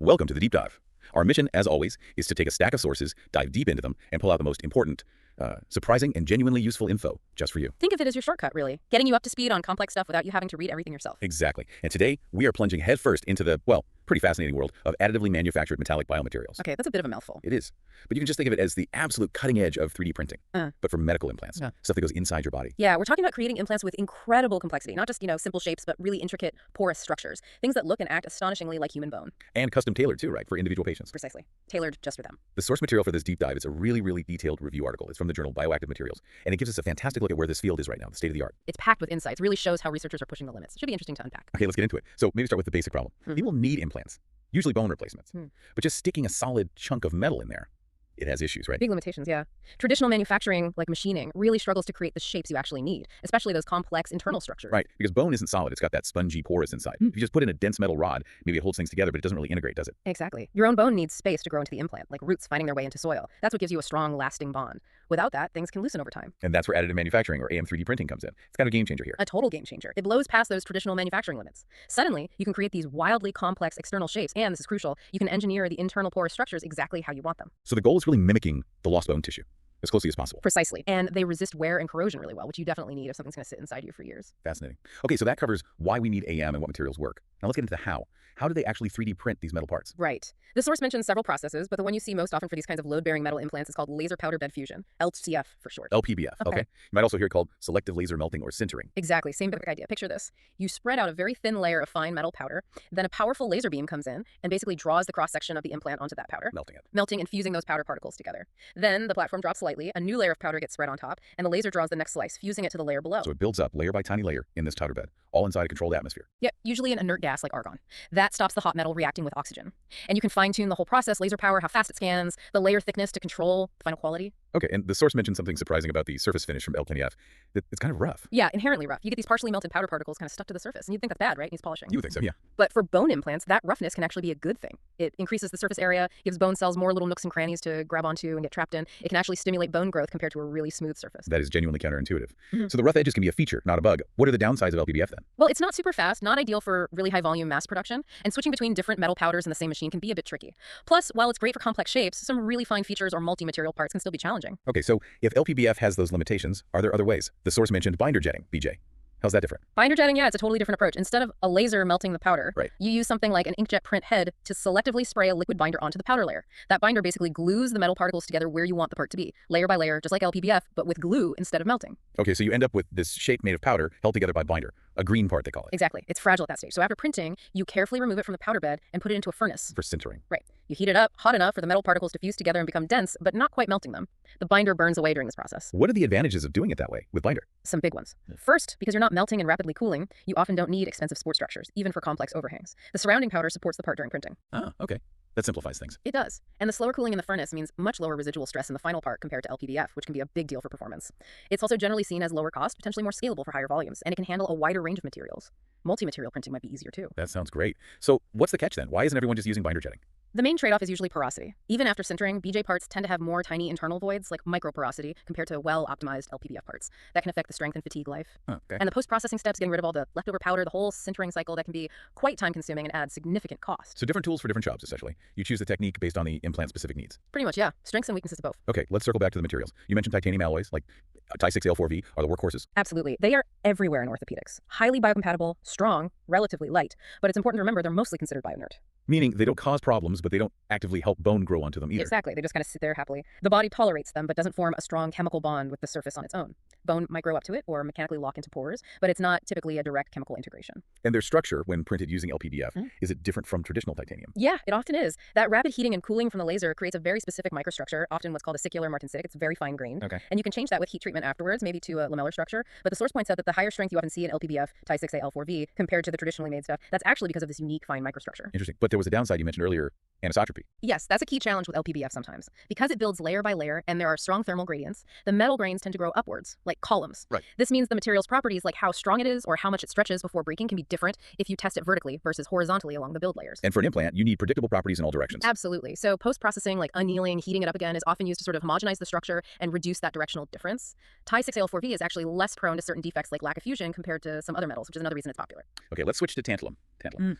Welcome to the Deep Dive. Our mission, as always, is to take a stack of sources, dive deep into them, and pull out the most important, surprising, and genuinely useful info just for you. Think of it as your shortcut, really. Getting you up to speed on complex stuff without you having to read everything yourself. Exactly. And today, we are plunging headfirst into the, well, pretty fascinating world of additively manufactured metallic biomaterials. Okay, that's a bit of a mouthful. It is. But you can just think of it as the absolute cutting edge of 3D printing, but for medical implants, stuff that goes inside your body. Yeah, we're talking about creating implants with incredible complexity, not just, simple shapes, but really intricate, porous structures. Things that look and act astonishingly like human bone. And custom tailored too, right, for individual patients. Precisely. Tailored just for them. The source material for this deep dive is a really, really detailed review article. It's from the journal Bioactive Materials, and it gives us a fantastic look at where this field is right now, the state of the art. It's packed with insights. Really shows how researchers are pushing the limits. It should be interesting to unpack. Okay, let's get into it. So maybe start with the basic problem. People need implants, usually bone replacements, but just sticking a solid chunk of metal in there, it has issues, right? Big limitations, yeah. Traditional manufacturing, like machining, really struggles to create the shapes you actually need, especially those complex internal structures. Right, because bone isn't solid. It's got that spongy porous inside. If you just put in a dense metal rod, maybe it holds things together, but it doesn't really integrate, does it? Exactly. Your own bone needs space to grow into the implant, like roots finding their way into soil. That's what gives you a strong, lasting bond. Without that, things can loosen over time. And that's where additive manufacturing, or AM 3D printing, comes in. It's kind of a game changer here. A total game changer. It blows past those traditional manufacturing limits. Suddenly, you can create these wildly complex external shapes, and this is crucial, you can engineer the internal porous structures exactly how you want them. So the goal is really mimicking the lost bone tissue as closely as possible. Precisely. And they resist wear and corrosion really well, which you definitely need if something's going to sit inside you for years. Fascinating. Okay, so that covers why we need AM and what materials work. Now let's get into the how. How do they actually 3D print these metal parts? Right. The source mentions several processes, but the one you see most often for these kinds of load-bearing metal implants is called laser powder bed fusion, LCF for short. LPBF, okay. You might also hear it called selective laser melting or sintering. Exactly, same basic idea. Picture this. You spread out a very thin layer of fine metal powder, then a powerful laser beam comes in and basically draws the cross-section of the implant onto that powder. Melting and fusing those powder particles together. Then the platform drops slightly, a new layer of powder gets spread on top, and the laser draws the next slice, fusing it to the layer below. So it builds up layer by tiny layer in this powder bed, all inside a controlled atmosphere. Yep, usually an inert gas like argon. That stops the hot metal reacting with oxygen. And you can fine-tune the whole process, laser power, how fast it scans, the layer thickness to control the final quality. Okay, and the source mentioned something surprising about the surface finish from LPBF. It's kind of rough. Yeah, inherently rough. You get these partially melted powder particles kind of stuck to the surface, and you'd think that's bad, right? It needs polishing. You would think so, yeah. But for bone implants, that roughness can actually be a good thing. It increases the surface area, gives bone cells more little nooks and crannies to grab onto and get trapped in. It can actually stimulate bone growth compared to a really smooth surface. That is genuinely counterintuitive. So the rough edges can be a feature, not a bug. What are the downsides of LPBF then? Well, it's not super fast, not ideal for really high volume mass production, and switching between different metal powders in the same machine can be a bit tricky. Plus, while it's great for complex shapes, some really fine features or multi-material parts can still be challenging. Okay, so if LPBF has those limitations, are there other ways? The source mentioned binder jetting, BJ. How's that different? Binder jetting, yeah, it's a totally different approach. Instead of a laser melting the powder, you use something like an inkjet print head to selectively spray a liquid binder onto the powder layer. That binder basically glues the metal particles together where you want the part to be, layer by layer, just like LPBF, but with glue instead of melting. Okay, so you end up with this shape made of powder held together by binder, a green part they call it. Exactly. It's fragile at that stage. So after printing, you carefully remove it from the powder bed and put it into a furnace. For sintering. Right. You heat it up hot enough for the metal particles to fuse together and become dense, but not quite melting them. The binder burns away during this process. What are the advantages of doing it that way with binder? Some big ones. First, because you're not melting and rapidly cooling, you often don't need expensive support structures, even for complex overhangs. The surrounding powder supports the part during printing. Ah, okay. That simplifies things. It does. And the slower cooling in the furnace means much lower residual stress in the final part compared to LPBF, which can be a big deal for performance. It's also generally seen as lower cost, potentially more scalable for higher volumes, and it can handle a wider range of materials. Multi-material printing might be easier too. That sounds great. So what's the catch then? Why isn't everyone just using binder jetting? The main trade-off is usually porosity. Even after sintering, BJ parts tend to have more tiny internal voids, like microporosity, compared to well-optimized LPBF parts. That can affect the strength and fatigue life. Okay. And the post-processing steps, getting rid of all the leftover powder, the whole sintering cycle, that can be quite time-consuming and add significant cost. So different tools for different jobs, essentially. You choose the technique based on the implant-specific needs. Pretty much, yeah. Strengths and weaknesses of both. Okay, let's circle back to the materials. You mentioned titanium alloys, like Ti6L4V, are the workhorses. Absolutely. They are everywhere in orthopedics. Highly biocompatible, strong, relatively light, but it's important to remember they're mostly considered bionert. Meaning they don't cause problems, but they don't actively help bone grow onto them either. Exactly. They just kind of sit there happily. The body tolerates them, but doesn't form a strong chemical bond with the surface on its own. Bone might grow up to it or mechanically lock into pores, but it's not typically a direct chemical integration. And their structure, when printed using LPBF, is it different from traditional titanium? Yeah, it often is. That rapid heating and cooling from the laser creates a very specific microstructure, often what's called a siccular martensitic. It's very fine grained. Okay. And you can change that with heat treatment afterwards, maybe to a lamellar structure. But the source points out that the higher strength you often see in LPBF, Ti6L4V, compared to the traditionally made stuff, that's actually because of this unique fine microstructure. Interesting. But there was a downside you mentioned earlier, Anisotropy. Yes, that's a key challenge with LPBF sometimes. Because it builds layer by layer and there are strong thermal gradients, the metal grains tend to grow upwards, like columns. Right. This means the material's properties, like how strong it is or how much it stretches before breaking, can be different if you test it vertically versus horizontally along the build layers. And for an implant, you need predictable properties in all directions. Absolutely. So post-processing, like annealing, heating it up again, is often used to sort of homogenize the structure and reduce that directional difference. Ti-6Al4V is actually less prone to certain defects like lack of fusion compared to some other metals, which is another reason it's popular. Okay, let's switch to tantalum.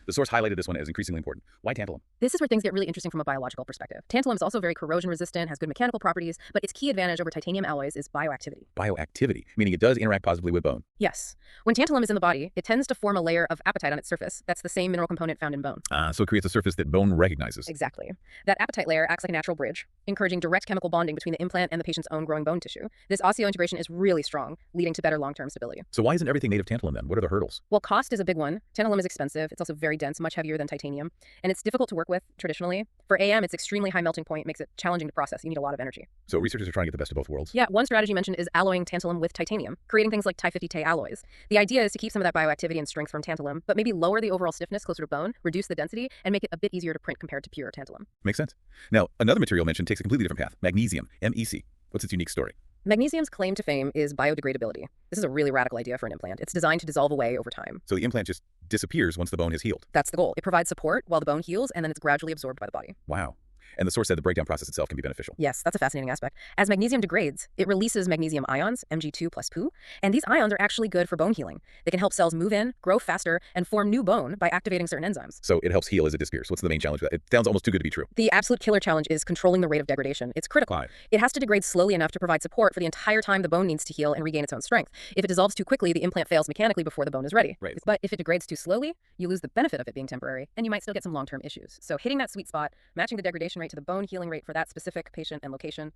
The source highlighted this one as increasingly important. Why tantalum? This is where things get really interesting from a biological perspective. Tantalum is also very corrosion resistant, has good mechanical properties, but its key advantage over titanium alloys is bioactivity. Bioactivity, meaning it does interact positively with bone. Yes. When tantalum is in the body, it tends to form a layer of apatite on its surface. That's the same mineral component found in bone. So it creates a surface that bone recognizes. Exactly. That apatite layer acts like a natural bridge, encouraging direct chemical bonding between the implant and the patient's own growing bone tissue. This osseointegration is really strong, leading to better long-term stability. So why isn't everything made of tantalum then? What are the hurdles? Well, cost is a big one. Tantalum is expensive. It's also very dense, much heavier than titanium, and it's difficult to work with traditionally. For AM, its extremely high melting point makes it challenging to process. You need a lot of energy. So researchers are trying to get the best of both worlds? Yeah, one strategy mentioned is alloying tantalum with titanium, creating things like Ti-50 alloys. The idea is to keep some of that bioactivity and strength from tantalum, but maybe lower the overall stiffness closer to bone, reduce the density, and make it a bit easier to print compared to pure tantalum. Makes sense. Now, another material mentioned takes a completely different path. Magnesium, MEC. What's its unique story? Magnesium's claim to fame is biodegradability. This is a really radical idea for an implant. It's designed to dissolve away over time. So the implant just disappears once the bone has healed? That's the goal. It provides support while the bone heals, and then it's gradually absorbed by the body. Wow. And the source said the breakdown process itself can be beneficial. Yes, that's a fascinating aspect. As magnesium degrades, it releases magnesium ions, Mg2 plus Pu, and these ions are actually good for bone healing. They can help cells move in, grow faster, and form new bone by activating certain enzymes. So it helps heal as it disappears. What's the main challenge with that? It sounds almost too good to be true. The absolute killer challenge is controlling the rate of degradation. It's critical. Why? It has to degrade slowly enough to provide support for the entire time the bone needs to heal and regain its own strength. If it dissolves too quickly, the implant fails mechanically before the bone is ready. Right. But if it degrades too slowly, you lose the benefit of it being temporary, and you might still get some long-term issues. So hitting that sweet spot, matching the degradation rate to the bone healing rate for that specific patient and location,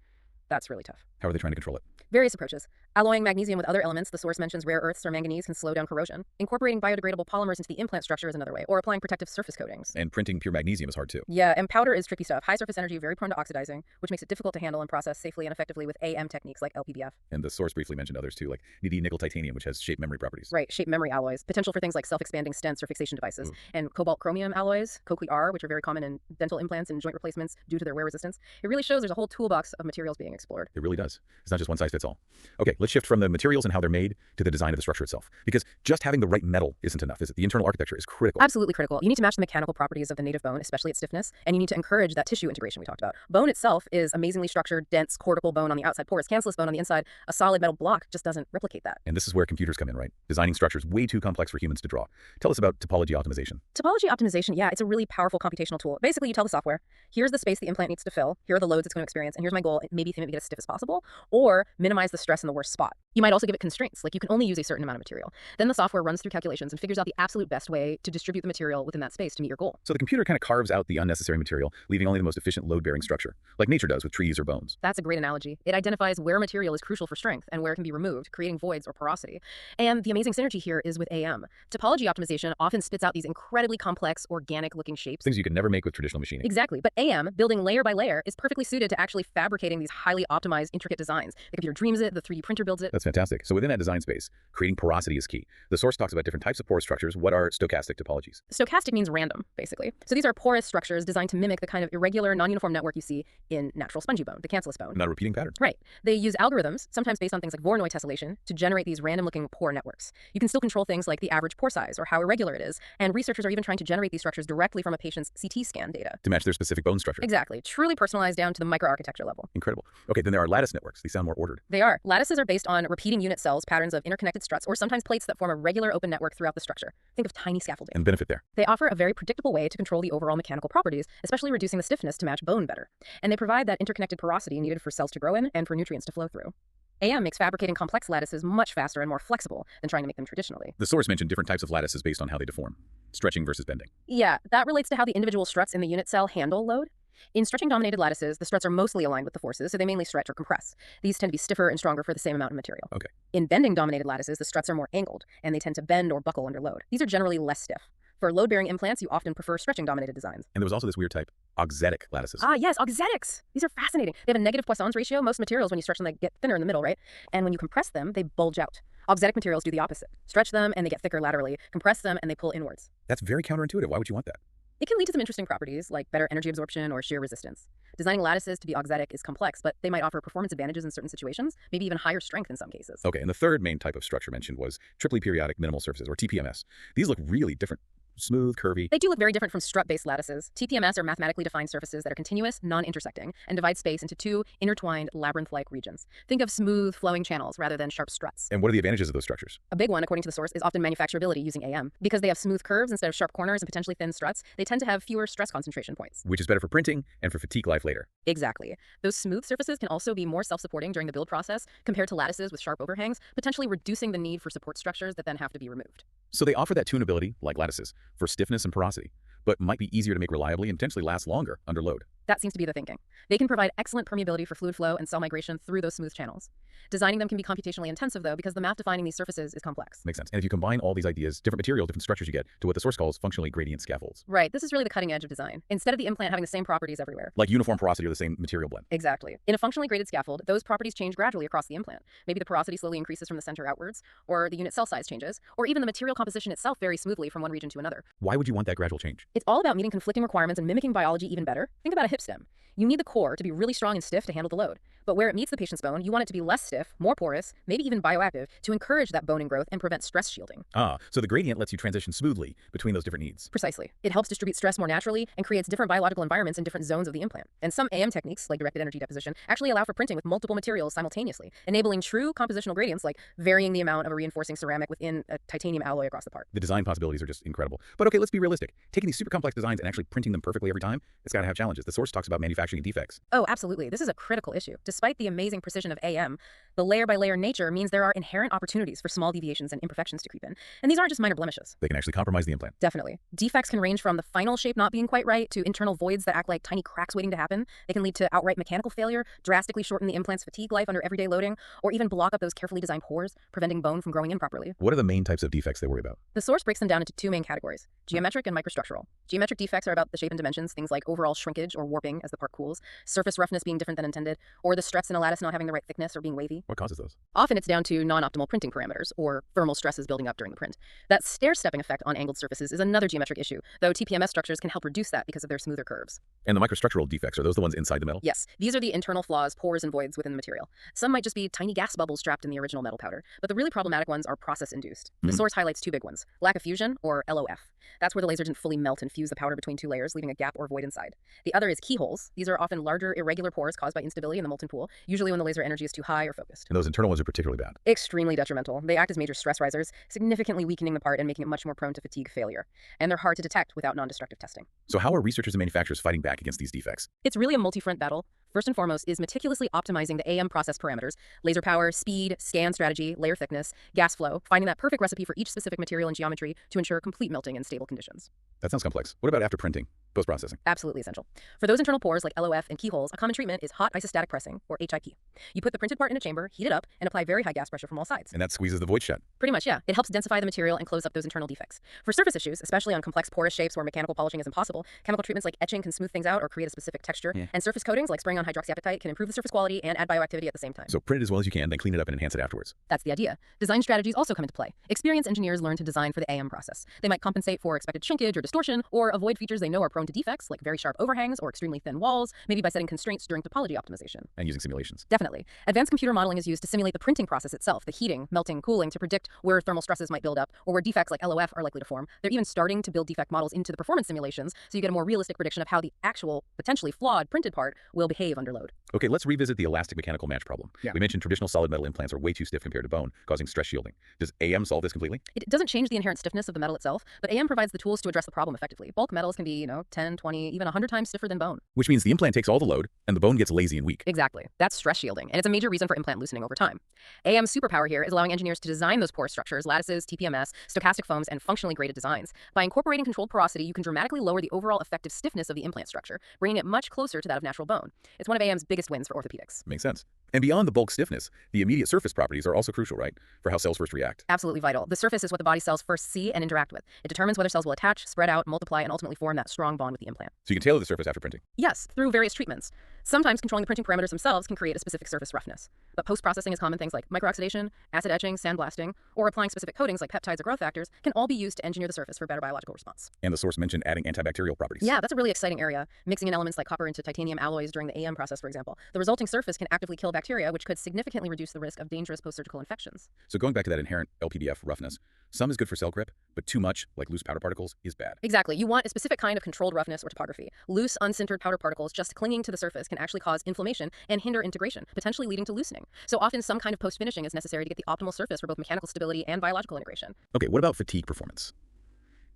that's really tough. How are they trying to control it? Various approaches. Alloying magnesium with other elements, the source mentions rare earths or manganese, can slow down corrosion. Incorporating biodegradable polymers into the implant structure is another way, or applying protective surface coatings. And printing pure magnesium is hard too. Yeah, and powder is tricky stuff. High surface energy, very prone to oxidizing, which makes it difficult to handle and process safely and effectively with AM techniques like LPBF. And the source briefly mentioned others too, like nickel titanium, which has shape memory properties. Right, shape memory alloys, potential for things like self-expanding stents or fixation devices, and cobalt chromium alloys, Cocle-R, which are very common in dental implants and joint replacements due to their wear resistance. It really shows there's a whole toolbox of materials being explored. It really does. It's not just one size fits all. Okay, let's shift from the materials and how they're made to the design of the structure itself. Because just having the right metal isn't enough, is it? The internal architecture is critical. Absolutely critical. You need to match the mechanical properties of the native bone, especially its stiffness, and you need to encourage that tissue integration we talked about. Bone itself is amazingly structured, dense, cortical bone on the outside, porous, cancellous bone on the inside. A solid metal block just doesn't replicate that. And this is where computers come in, right? Designing structures way too complex for humans to draw. Tell us about topology optimization. Topology optimization, yeah, it's a really powerful computational tool. Basically, you tell the software, here's the space the implant needs to fill, here are the loads it's going to experience, and here's my goal, maybe to make it as stiff as possible, or minimize the stress in the worst spot. You might also give it constraints, like you can only use a certain amount of material. Then the software runs through calculations and figures out the absolute best way to distribute the material within that space to meet your goal. So the computer kind of carves out the unnecessary material, leaving only the most efficient load-bearing structure, like nature does with trees or bones. That's a great analogy. It identifies where material is crucial for strength and where it can be removed, creating voids or porosity. And the amazing synergy here is with AM. Topology optimization often spits out these incredibly complex, organic-looking shapes. Things you can never make with traditional machining. Exactly. But AM, building layer by layer, is perfectly suited to actually fabricating these highly optimized, intricate designs. The computer dreams it, the 3D printer builds it. That's fantastic. So within that design space, creating porosity is key. The source talks about different types of porous structures. What are stochastic topologies? Stochastic means random, basically. So these are porous structures designed to mimic the kind of irregular, non-uniform network you see in natural spongy bone, the cancellous bone. Not a repeating pattern. Right. They use algorithms, sometimes based on things like Voronoi tessellation, to generate these random-looking pore networks. You can still control things like the average pore size or how irregular it is, and researchers are even trying to generate these structures directly from a patient's CT scan data. To match their specific bone structure. Exactly. Truly personalized down to the microarchitecture level. Incredible. Okay, then there are lattice networks. These sound more ordered. They are. Lattices are based on repeating unit cells, patterns of interconnected struts, or sometimes plates that form a regular open network throughout the structure. Think of tiny scaffolding. And benefit there. They offer a very predictable way to control the overall mechanical properties, especially reducing the stiffness to match bone better. And they provide that interconnected porosity needed for cells to grow in and for nutrients to flow through. AM makes fabricating complex lattices much faster and more flexible than trying to make them traditionally. The source mentioned different types of lattices based on how they deform. Stretching versus bending. Yeah, that relates to how the individual struts in the unit cell handle load. In stretching-dominated lattices, the struts are mostly aligned with the forces, so they mainly stretch or compress. These tend to be stiffer and stronger for the same amount of material. Okay. In bending-dominated lattices, the struts are more angled, and they tend to bend or buckle under load. These are generally less stiff. For load-bearing implants, you often prefer stretching-dominated designs. And there was also this weird type, auxetic lattices. Ah, yes, auxetics. These are fascinating. They have a negative Poisson's ratio. Most materials, when you stretch them, they get thinner in the middle, right? And when you compress them, they bulge out. Auxetic materials do the opposite. Stretch them, and they get thicker laterally. Compress them, and they pull inwards. That's very counterintuitive. Why would you want that? It can lead to some interesting properties, like better energy absorption or shear resistance. Designing lattices to be auxetic is complex, but they might offer performance advantages in certain situations, maybe even higher strength in some cases. Okay, and the third main type of structure mentioned was triply periodic minimal surfaces, or TPMS. These look really different. Smooth, curvy. They do look very different from strut-based lattices. TPMS are mathematically defined surfaces that are continuous, non-intersecting, and divide space into two intertwined, labyrinth-like regions. Think of smooth, flowing channels rather than sharp struts. And what are the advantages of those structures? A big one, according to the source, is often manufacturability using AM. Because they have smooth curves instead of sharp corners and potentially thin struts, they tend to have fewer stress concentration points. Which is better for printing and for fatigue life later. Exactly. Those smooth surfaces can also be more self-supporting during the build process compared to lattices with sharp overhangs, potentially reducing the need for support structures that then have to be removed. So they offer that tunability, like lattices, for stiffness and porosity, but might be easier to make reliably and potentially last longer under load. That seems to be the thinking. They can provide excellent permeability for fluid flow and cell migration through those smooth channels. Designing them can be computationally intensive, though, because the math defining these surfaces is complex. Makes sense. And if you combine all these ideas, different materials, different structures, you get to what the source calls functionally gradient scaffolds. Right. This is really the cutting edge of design. Instead of the implant having the same properties everywhere. Like uniform porosity or the same material blend. Exactly. In a functionally graded scaffold, those properties change gradually across the implant. Maybe the porosity slowly increases from the center outwards, or the unit cell size changes, or even the material composition itself varies smoothly from one region to another. Why would you want that gradual change? It's all about meeting conflicting requirements and mimicking biology even better. Think about a hip stem. You need the core to be really strong and stiff to handle the load. But where it meets the patient's bone, you want it to be less stiff, more porous, maybe even bioactive, to encourage that bone ingrowth and prevent stress shielding. So the gradient lets you transition smoothly between those different needs. Precisely. It helps distribute stress more naturally and creates different biological environments in different zones of the implant. And some AM techniques, like directed energy deposition, actually allow for printing with multiple materials simultaneously, enabling true compositional gradients like varying the amount of a reinforcing ceramic within a titanium alloy across the part. The design possibilities are just incredible. But okay, let's be realistic. Taking these super complex designs and actually printing them perfectly every time, it's got to have challenges. The source talks about manufacturing defects. Oh, absolutely. This is a critical issue. Despite the amazing precision of AM, the layer-by-layer nature means there are inherent opportunities for small deviations and imperfections to creep in. And these aren't just minor blemishes. They can actually compromise the implant. Definitely. Defects can range from the final shape not being quite right to internal voids that act like tiny cracks waiting to happen. They can lead to outright mechanical failure, drastically shorten the implant's fatigue life under everyday loading, or even block up those carefully designed pores, preventing bone from growing in properly. What are the main types of defects they worry about? The source breaks them down into two main categories: geometric and microstructural. Geometric defects are about the shape and dimensions, things like overall shrinkage or warping as the part cools, surface roughness being different than intended, or the struts in a lattice not having the right thickness or being wavy. What causes those? Often it's down to non-optimal printing parameters or thermal stresses building up during the print. That stair-stepping effect on angled surfaces is another geometric issue, though TPMS structures can help reduce that because of their smoother curves. And the microstructural defects, are those the ones inside the metal? Yes, these are the internal flaws, pores, and voids within the material. Some might just be tiny gas bubbles trapped in the original metal powder, but the really problematic ones are process-induced. The source highlights two big ones: lack of fusion, or LOF. That's where the laser didn't fully melt and fuse the powder between two layers, leaving a gap or void inside. The other is keyholes. These are often larger, irregular pores caused by instability in the molten pool, usually when the laser energy is too high or focused. And those internal ones are particularly bad. Extremely detrimental. They act as major stress risers, significantly weakening the part and making it much more prone to fatigue failure. And they're hard to detect without non-destructive testing. So how are researchers and manufacturers fighting back against these defects? It's really a multi-front battle. First and foremost is meticulously optimizing the AM process parameters: laser power, speed, scan strategy, layer thickness, gas flow, finding that perfect recipe for each specific material and geometry to ensure complete melting and stable conditions. That sounds complex. What about after printing? Post-processing? Absolutely essential. For those internal pores like LOF and keyholes, a common treatment is hot isostatic pressing, or HIP. You put the printed part in a chamber, heat it up, and apply very high gas pressure from all sides. And that squeezes the void shut. Pretty much, yeah. It helps densify the material and close up those internal defects. For surface issues, especially on complex porous shapes where mechanical polishing is impossible, chemical treatments like etching can smooth things out or create a specific texture. And surface coatings like spraying on hydroxyapatite can improve the surface quality and add bioactivity at the same time. So print it as well as you can, then clean it up and enhance it afterwards. That's the idea. Design strategies also come into play. Experienced engineers learn to design for the AM process. They might compensate for expected shrinkage or distortion, or avoid features they know are prone to defects, like very sharp overhangs or extremely thin walls, maybe by setting constraints during topology optimization. And using simulations. Definitely. Advanced computer modeling is used to simulate the printing process itself, the heating, melting, cooling, to predict where thermal stresses might build up, or where defects like LOF are likely to form. They're even starting to build defect models into the performance simulations, so you get a more realistic prediction of how the actual, potentially flawed printed part will behave under load. Okay, let's revisit the elastic mechanical match problem. We mentioned traditional solid metal implants are way too stiff compared to bone, causing stress shielding. Does AM solve this completely? It doesn't change the inherent stiffness of the metal itself, but AM provides the tools to address the problem effectively. Bulk metals can be, 10, 20, even 100 times stiffer than bone. Which means the implant takes all the load, and the bone gets lazy and weak. Exactly. That's stress shielding, and it's a major reason for implant loosening over time. AM's superpower here is allowing engineers to design those porous structures, lattices, TPMS, stochastic foams, and functionally graded designs. By incorporating controlled porosity, you can dramatically lower the overall effective stiffness of the implant structure, bringing it much closer to that of natural bone. It's one of AM's biggest wins for orthopedics. Makes sense. And beyond the bulk stiffness, the immediate surface properties are also crucial, right? For how cells first react. Absolutely vital. The surface is what the body's cells first see and interact with. It determines whether cells will attach, spread out, multiply, and ultimately form that strong bond with the implant. So you can tailor the surface after printing. Yes, through various treatments. Sometimes controlling the printing parameters themselves can create a specific surface roughness. But post-processing is common things like microoxidation, acid etching, sandblasting, or applying specific coatings like peptides or growth factors can all be used to engineer the surface for better biological response. And the source mentioned adding antibacterial properties. Yeah, that's a really exciting area. Mixing in elements like copper into titanium alloys during the AM process, for example. The resulting surface can actively kill bacteria, which could significantly reduce the risk of dangerous post-surgical infections. So going back to that inherent LPBF roughness, some is good for cell grip, but too much, like loose powder particles, is bad. Exactly. You want a specific kind of controlled roughness or topography. Loose, unsintered powder particles just clinging to the surface can actually cause inflammation and hinder integration, potentially leading to loosening. So often some kind of post-finishing is necessary to get the optimal surface for both mechanical stability and biological integration. Okay, what about fatigue performance?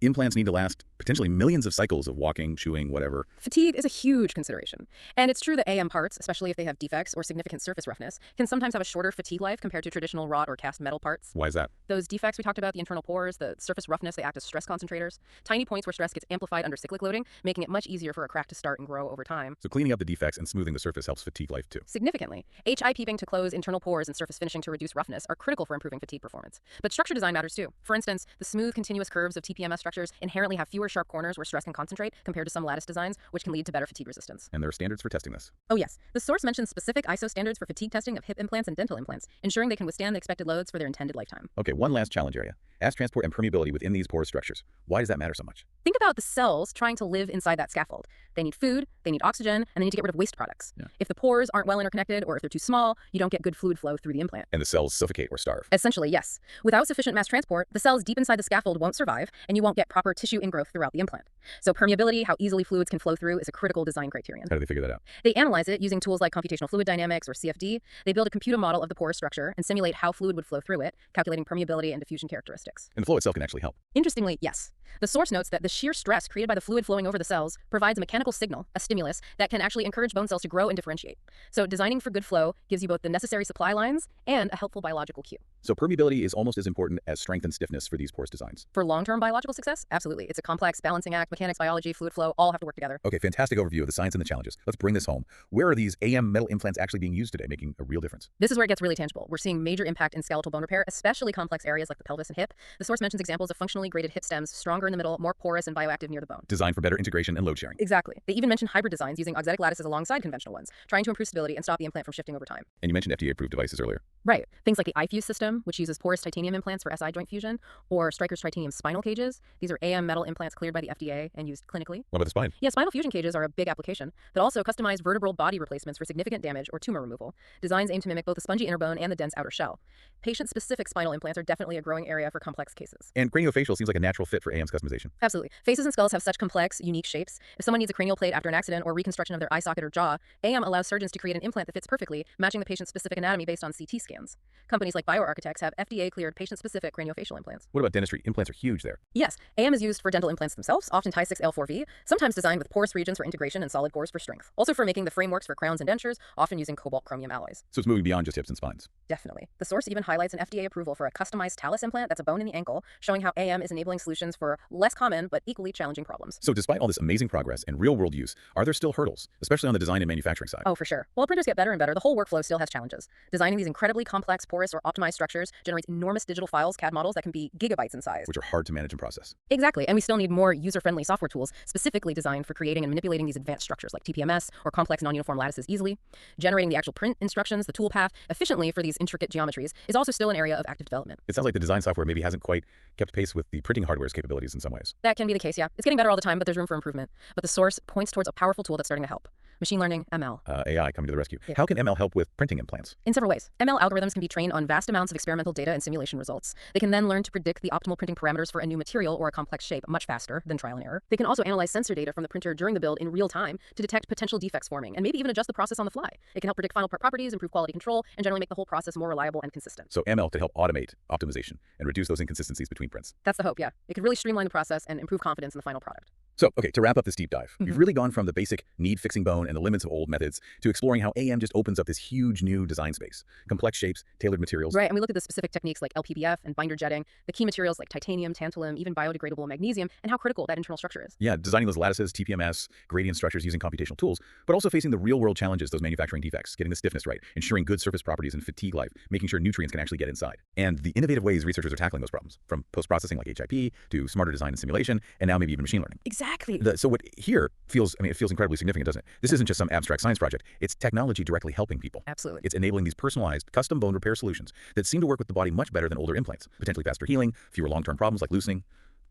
Implants need to last potentially millions of cycles of walking, chewing, whatever. Fatigue is a huge consideration. And it's true that AM parts, especially if they have defects or significant surface roughness, can sometimes have a shorter fatigue life compared to traditional wrought or cast metal parts. Why is that? Those defects we talked about, the internal pores, the surface roughness, they act as stress concentrators. Tiny points where stress gets amplified under cyclic loading, making it much easier for a crack to start and grow over time. So cleaning up the defects and smoothing the surface helps fatigue life too. Significantly. HI peeping to close internal pores and surface finishing to reduce roughness are critical for improving fatigue performance. But structure design matters too. For instance, the smooth, continuous curves of TPMS structures inherently have fewer sharp corners where stress can concentrate compared to some lattice designs, which can lead to better fatigue resistance. And there are standards for testing this. Oh yes, the source mentions specific ISO standards for fatigue testing of hip implants and dental implants, ensuring they can withstand the expected loads for their intended lifetime. Okay, one last challenge area. As transport and permeability within these porous structures. Why does that matter so much? Think about the cells trying to live inside that scaffold. They need food, they need oxygen, and they need to get rid of waste products. Yeah. If the pores aren't well interconnected or if they're too small, you don't get good fluid flow through the implant. And the cells suffocate or starve. Essentially, yes. Without sufficient mass transport, the cells deep inside the scaffold won't survive, and you won't get proper tissue ingrowth throughout the implant. So permeability, how easily fluids can flow through, is a critical design criterion. How do they figure that out? They analyze it using tools like computational fluid dynamics or CFD. They build a computer model of the porous structure and simulate how fluid would flow through it, calculating permeability and diffusion characteristics. And the flow itself can actually help. Interestingly, yes. The source notes that the shear stress created by the fluid flowing over the cells provides a mechanical signal, a stimulus, that can actually encourage bone cells to grow and differentiate. So designing for good flow gives you both the necessary supply lines and a helpful biological cue. So permeability is almost as important as strength and stiffness for these porous designs. For long-term biological success, absolutely. It's a complex balancing act. Mechanics, biology, fluid flow, all have to work together. Okay, fantastic overview of the science and the challenges. Let's bring this home. Where are these AM metal implants actually being used today, making a real difference? This is where it gets really tangible. We're seeing major impact in skeletal bone repair, especially complex areas like the pelvis and hip. The source mentions examples of functionally graded hip stems, stronger in the middle, more porous and bioactive near the bone. Designed for better integration and load sharing. Exactly. They even mention hybrid designs using auxetic lattices alongside conventional ones, trying to improve stability and stop the implant from shifting over time. And you mentioned FDA-approved devices earlier. Right. Things like the iFuse system, which uses porous titanium implants for SI joint fusion, or Stryker's titanium spinal cages. These are AM metal implants cleared by the FDA and used clinically. What about the spine? Yeah, spinal fusion cages are a big application, but also customized vertebral body replacements for significant damage or tumor removal. Designs aim to mimic both the spongy inner bone and the dense outer shell. Patient-specific spinal implants are definitely a growing area for complex cases. And craniofacial seems like a natural fit for AM's customization. Absolutely. Faces and skulls have such complex, unique shapes. If someone needs a cranial plate after an accident or reconstruction of their eye socket or jaw, AM allows surgeons to create an implant that fits perfectly, matching the patient's specific anatomy based on CT scans. Companies like Bioarchitects have FDA-cleared patient-specific craniofacial implants. What about dentistry? Implants are huge there. Yes, AM is used for dental implants themselves, often Ti6L4V, sometimes designed with porous regions for integration and solid pores for strength. Also for making the frameworks for crowns and dentures, often using cobalt chromium alloys. So it's moving beyond just hips and spines. Definitely. The source even highlights an FDA approval for a customized talus implant that's a bone in the ankle, showing how AM is enabling solutions for less common but equally challenging problems. So despite all this amazing progress and real-world use, are there still hurdles, especially on the design and manufacturing side? Oh, for sure. While printers get better and better, the whole workflow still has challenges. Designing these incredibly complex, porous, or optimized structures generates enormous digital files, CAD models that can be gigabytes in size. Which are hard to manage and process. Exactly, and we still need more user-friendly software tools specifically designed for creating and manipulating these advanced structures like TPMS or complex non-uniform lattices easily. Generating the actual print instructions, the toolpath, efficiently for these intricate geometries is also still an area of active development. It sounds like the design software maybe hasn't quite kept pace with the printing hardware's capabilities in some ways. That can be the case, yeah. It's getting better all the time, but there's room for improvement. But the source points towards a powerful tool that's starting to help. Machine learning, ML. AI coming to the rescue. Yeah. How can ML help with printing implants? In several ways. ML algorithms can be trained on vast amounts of experimental data and simulation results. They can then learn to predict the optimal printing parameters for a new material or a complex shape much faster than trial and error. They can also analyze sensor data from the printer during the build in real time to detect potential defects forming and maybe even adjust the process on the fly. It can help predict final part properties, improve quality control, and generally make the whole process more reliable and consistent. So ML could help automate optimization and reduce those inconsistencies between prints. That's the hope, yeah. It could really streamline the process and improve confidence in the final product. So, okay, to wrap up this deep dive, we've really gone from the basic need fixing bone and the limits of old methods to exploring how AM just opens up this huge new design space. Complex shapes, tailored materials. Right, and we looked at the specific techniques like LPBF and binder jetting, the key materials like titanium, tantalum, even biodegradable magnesium, and how critical that internal structure is. Yeah, designing those lattices, TPMS, gradient structures using computational tools, but also facing the real-world challenges, those manufacturing defects, getting the stiffness right, ensuring good surface properties and fatigue life, making sure nutrients can actually get inside. And the innovative ways researchers are tackling those problems, from post-processing like HIP to smarter design and simulation, and now maybe even machine learning. Exactly. Exactly. So what here feels, I mean, it feels incredibly significant, doesn't it? This isn't just some abstract science project. It's technology directly helping people. Absolutely. It's enabling these personalized, custom bone repair solutions that seem to work with the body much better than older implants, potentially faster healing, fewer long-term problems like loosening,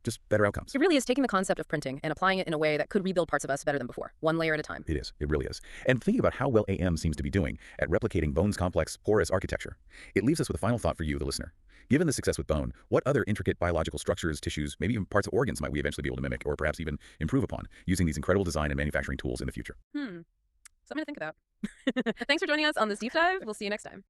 just better outcomes. It really is taking the concept of printing and applying it in a way that could rebuild parts of us better than before, one layer at a time. It is. It really is. And thinking about how well AM seems to be doing at replicating bone's complex, porous architecture, it leaves us with a final thought for you, the listener. Given the success with bone, what other intricate biological structures, tissues, maybe even parts of organs might we eventually be able to mimic or perhaps even improve upon using these incredible design and manufacturing tools in the future? Something to think about. Thanks for joining us on this deep dive. We'll see you next time.